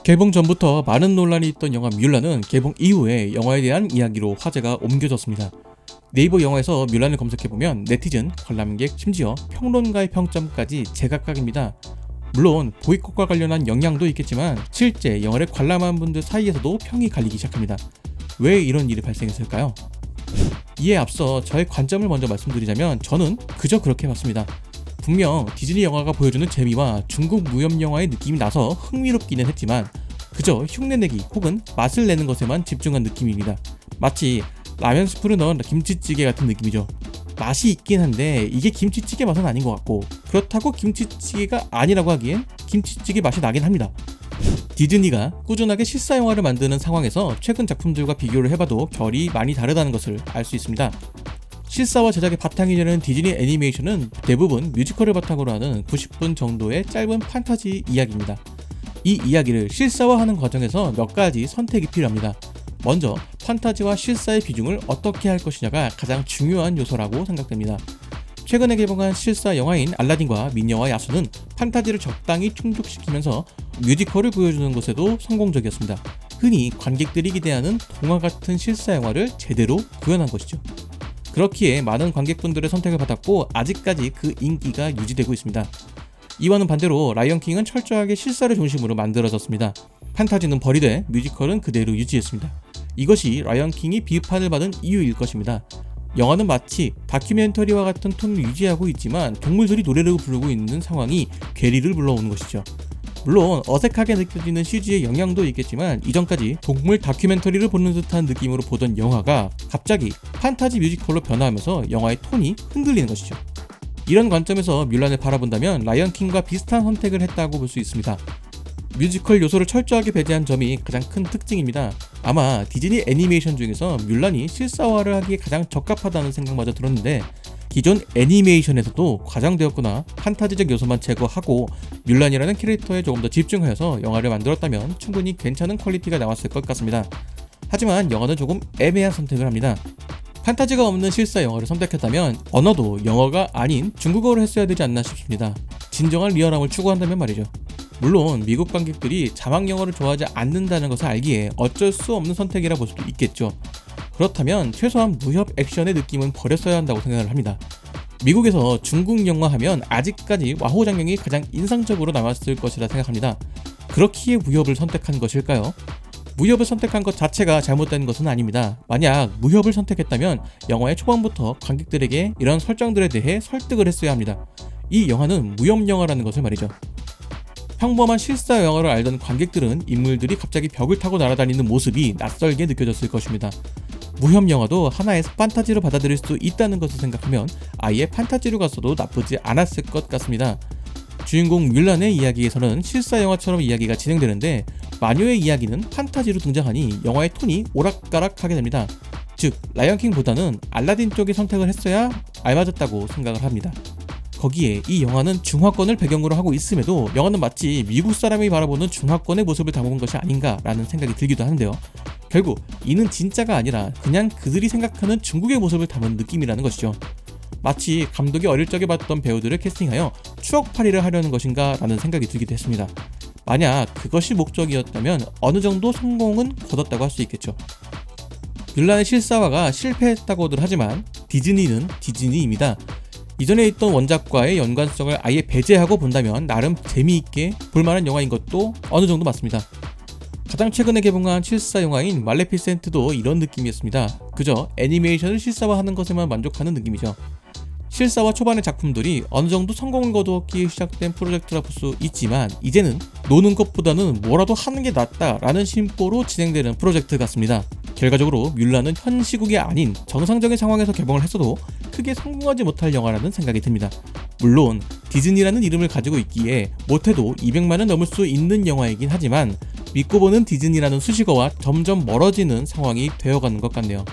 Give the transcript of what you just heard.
개봉 전부터 많은 논란이 있던 영화 뮬란은 개봉 이후에 영화에 대한 이야기로 화제가 옮겨졌습니다. 네이버 영화에서 뮬란을 검색해보면 네티즌, 관람객, 심지어 평론가의 평점까지 제각각입니다. 물론 보이콧과 관련한 영향도 있겠지만 실제 영화를 관람한 분들 사이에서도 평이 갈리기 시작합니다. 왜 이런 일이 발생했을까요? 이에 앞서 저의 관점을 먼저 말씀드리자면 저는 그저 그렇게 봤습니다. 분명 디즈니 영화가 보여주는 재미와 중국 무협 영화의 느낌이 나서 흥미롭기는 했지만 그저 흉내내기 혹은 맛을 내는 것에만 집중한 느낌입니다. 마치 라면 스프를 넣은 김치찌개 같은 느낌이죠. 맛이 있긴 한데 이게 김치찌개 맛은 아닌 것 같고 그렇다고 김치찌개가 아니라고 하기엔 김치찌개 맛이 나긴 합니다. 디즈니가 꾸준하게 실사 영화를 만드는 상황에서 최근 작품들과 비교를 해봐도 결이 많이 다르다는 것을 알 수 있습니다. 실사와 제작의 바탕이 되는 디즈니 애니메이션은 대부분 뮤지컬을 바탕으로 하는 90분 정도의 짧은 판타지 이야기입니다. 이 이야기를 실사화하는 과정에서 몇 가지 선택이 필요합니다. 먼저 판타지와 실사의 비중을 어떻게 할 것이냐가 가장 중요한 요소라고 생각됩니다. 최근에 개봉한 실사 영화인 알라딘과 미녀와 야수는 판타지를 적당히 충족시키면서 뮤지컬을 보여주는 것에도 성공적이었습니다. 흔히 관객들이 기대하는 동화 같은 실사 영화를 제대로 구현한 것이죠. 그렇기에 많은 관객분들의 선택을 받았고 아직까지 그 인기가 유지되고 있습니다. 이와는 반대로 라이언킹은 철저하게 실사를 중심으로 만들어졌습니다. 판타지는 버리되 뮤지컬은 그대로 유지했습니다. 이것이 라이언킹이 비판을 받은 이유일 것입니다. 영화는 마치 다큐멘터리와 같은 톤을 유지하고 있지만 동물들이 노래를 부르고 있는 상황이 괴리를 불러오는 것이죠. 물론 어색하게 느껴지는 CG의 영향도 있겠지만 이전까지 동물 다큐멘터리를 보는 듯한 느낌으로 보던 영화가 갑자기 판타지 뮤지컬로 변화하면서 영화의 톤이 흔들리는 것이죠. 이런 관점에서 뮬란을 바라본다면 라이언킹과 비슷한 선택을 했다고 볼 수 있습니다. 뮤지컬 요소를 철저하게 배제한 점이 가장 큰 특징입니다. 아마 디즈니 애니메이션 중에서 뮬란이 실사화를 하기에 가장 적합하다는 생각마저 들었는데 기존 애니메이션에서도 과장되었거나 판타지적 요소만 제거하고 뮬란이라는 캐릭터에 조금 더 집중하여서 영화를 만들었다면 충분히 괜찮은 퀄리티가 나왔을 것 같습니다. 하지만 영화는 조금 애매한 선택을 합니다. 판타지가 없는 실사 영화를 선택했다면 언어도 영어가 아닌 중국어로 했어야 되지 않나 싶습니다. 진정한 리얼함을 추구한다면 말이죠. 물론 미국 관객들이 자막 영어를 좋아하지 않는다는 것을 알기에 어쩔 수 없는 선택이라 볼 수도 있겠죠. 그렇다면 최소한 무협 액션의 느낌은 버렸어야 한다고 생각을 합니다. 미국에서 중국 영화 하면 아직까지 와호 장면이 가장 인상적으로 남았을 것이라 생각합니다. 그렇기에 무협을 선택한 것일까요? 무협을 선택한 것 자체가 잘못된 것은 아닙니다. 만약 무협을 선택했다면 영화의 초반부터 관객들에게 이런 설정들에 대해 설득을 했어야 합니다. 이 영화는 무협 영화라는 것을 말이죠. 평범한 실사 영화를 알던 관객들은 인물들이 갑자기 벽을 타고 날아다니는 모습이 낯설게 느껴졌을 것입니다. 무협 영화도 하나의 판타지로 받아들일 수 있다는 것을 생각하면 아예 판타지로 갔어도 나쁘지 않았을 것 같습니다. 주인공 뮬란의 이야기에서는 실사 영화처럼 이야기가 진행되는데 마녀의 이야기는 판타지로 등장하니 영화의 톤이 오락가락하게 됩니다. 즉 라이언킹보다는 알라딘 쪽의 선택을 했어야 알맞았다고 생각을 합니다. 거기에 이 영화는 중화권을 배경으로 하고 있음에도 영화는 마치 미국 사람이 바라보는 중화권의 모습을 담은 것이 아닌가라는 생각이 들기도 하는데요. 결국 이는 진짜가 아니라 그냥 그들이 생각하는 중국의 모습을 담은 느낌이라는 것이죠. 마치 감독이 어릴 적에 봤던 배우들을 캐스팅하여 추억팔이를 하려는 것인가 라는 생각이 들기도 했습니다. 만약 그것이 목적이었다면 어느 정도 성공은 거뒀다고 할 수 있겠죠. 뮬란의 실사화가 실패했다고들 하지만 디즈니는 디즈니입니다. 이전에 있던 원작과의 연관성을 아예 배제하고 본다면 나름 재미있게 볼만한 영화인 것도 어느 정도 맞습니다. 가장 최근에 개봉한 실사 영화인 말레피센트도 이런 느낌이었습니다. 그저 애니메이션을 실사화하는 것에만 만족하는 느낌이죠. 실사화 초반의 작품들이 어느 정도 성공을 거두었기에 시작된 프로젝트라 볼 수 있지만 이제는 노는 것보다는 뭐라도 하는 게 낫다라는 심보로 진행되는 프로젝트 같습니다. 결과적으로 뮬란은 현 시국이 아닌 정상적인 상황에서 개봉을 했어도 크게 성공하지 못할 영화라는 생각이 듭니다. 물론 디즈니라는 이름을 가지고 있기에 못해도 200만은 넘을 수 있는 영화이긴 하지만 믿고 보는 디즈니라는 수식어와 점점 멀어지는 상황이 되어가는 것 같네요.